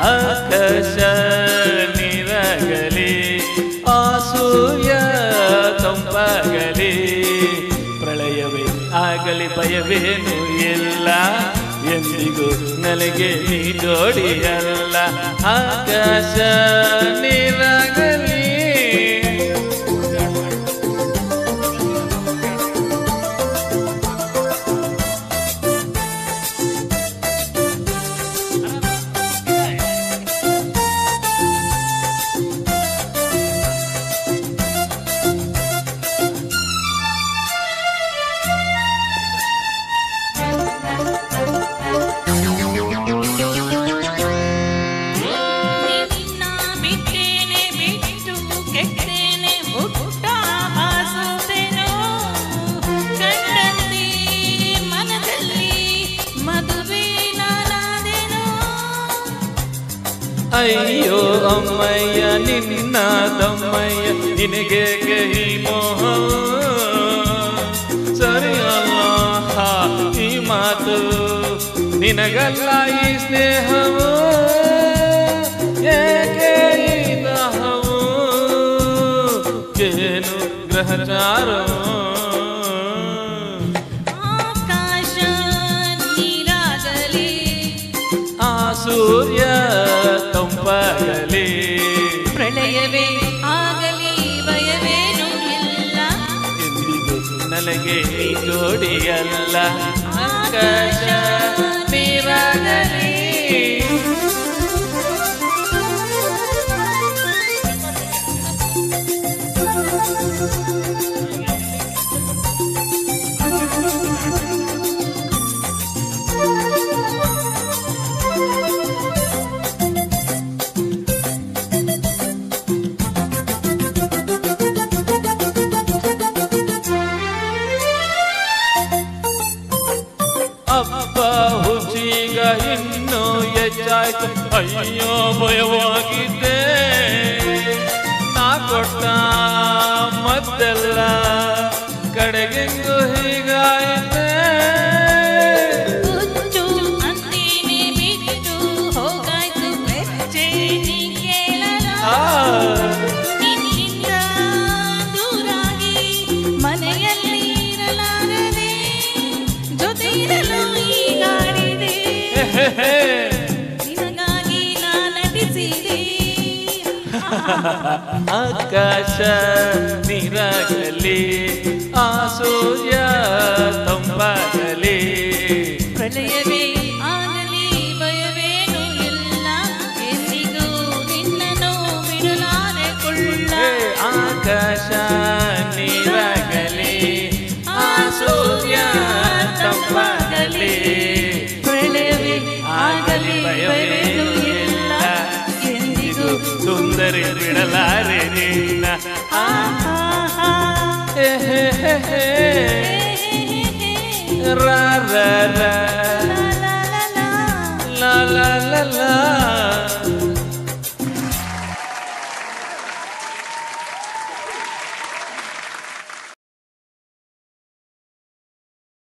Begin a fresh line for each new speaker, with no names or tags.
ಆಕಾಶ ನೀರಾಗಲಿ ಆ ಸೂರ್ಯ ತಂಪಾಗಲಿ ಪ್ರಳಯವೇ ಆಗಲಿ ಭಯವೇನು ಇಲ್ಲ ಎಂದಿಗೂ ನನಗೆ ನೀ ಜೋಡಿಯಲ್ಲ ಆಕಾಶ ನೀರಾಗಲಿ ಅಯ್ಯೋ ಅಮ್ಮಯ್ಯ ನಿನ್ನ ತಮ್ಮಯ್ಯ ನಿನಗೆ ಕಹಿ ಮೋಹ ಸರಿಯಲ್ಲ ಈ ಮಾತು ನಿನಗಲ್ಲ ಈ ಸ್ನೇಹವು ಏಕೆ ಈ ದಾಹವು ಏನು ಗ್ರಹಚಾರವು ಸೂರ್ಯ ತಂಪಾಗಲಿ
ಪ್ರಳಯವೇ ಆಗಲಿ ಭಯವೇನೂ ಇಲ್ಲ
ಎಂದಿಗೂ ನನಗೆ ನೀ ಜೋಡಿಯಲ್ಲ ಆಕಾಶ ನೀರಾಗಲಿ ಅಪ್ಪ ಹುಚ್ಚೀಗ ಇನ್ನೂ ಹೆಚ್ಚಾಯ್ತು ಅಯ್ಯೋ ಭಯವಾಗಿದ್ದೆ ನಾ ಕೊಟ್ಟ ಮತ್ತೆಲ್ಲ ಕಡೆಗೆಂದು ಹೀಗಾಯಿತೆ
ಹುಚ್ಚು ಅಂತೀನಿ ಬಿಟ್ಟು ಹೋಗಾಯ್ತು ಬೆಚ್ಚೆ ನೀ ಕೇಳಲ್ಲ ನಿನ್ನಿಂದ ದೂರಾಗಿ ಮನೆಯಲ್ಲಿ ಇರಲಾರದೆ ಜೊತೆ ಇರಲು ಈಗಾಡಿದೆ ನಿನಗಾಗಿ ನಾ ನಟಿಸಿದೆ
ಆಕಾಶ ನೀರಾಗಲಿ ಆ ಸೂರ್ಯ ತಂಪಾಗಲಿ
ಪ್ರಳಯವೇ ಆಗಲಿ ಭಯವೇನೂ ಇಲ್ಲ ಎಂದಿಗೂ ನಿನ್ನನ್ನು ಬಿಡಲಾರೆ ಕೊಳ್ಳ
ಆಕಾಶ ನೀರಾಗಲಿ ಆ ಸೂರ್ಯ ತಂಪಾಗಲಿ
ಪ್ರಳಯವೇ ಆಗಲಿ ಭಯವೇನೂ ಇಲ್ಲ ಎಂದಿಗೂ
ಸುಂದರಿ ಬಿಡಲಾರೆ ನಿನ್ನ ರಾ ರಾ ರಾ ಲಾ ಲಾ ಲಾ ಲಾ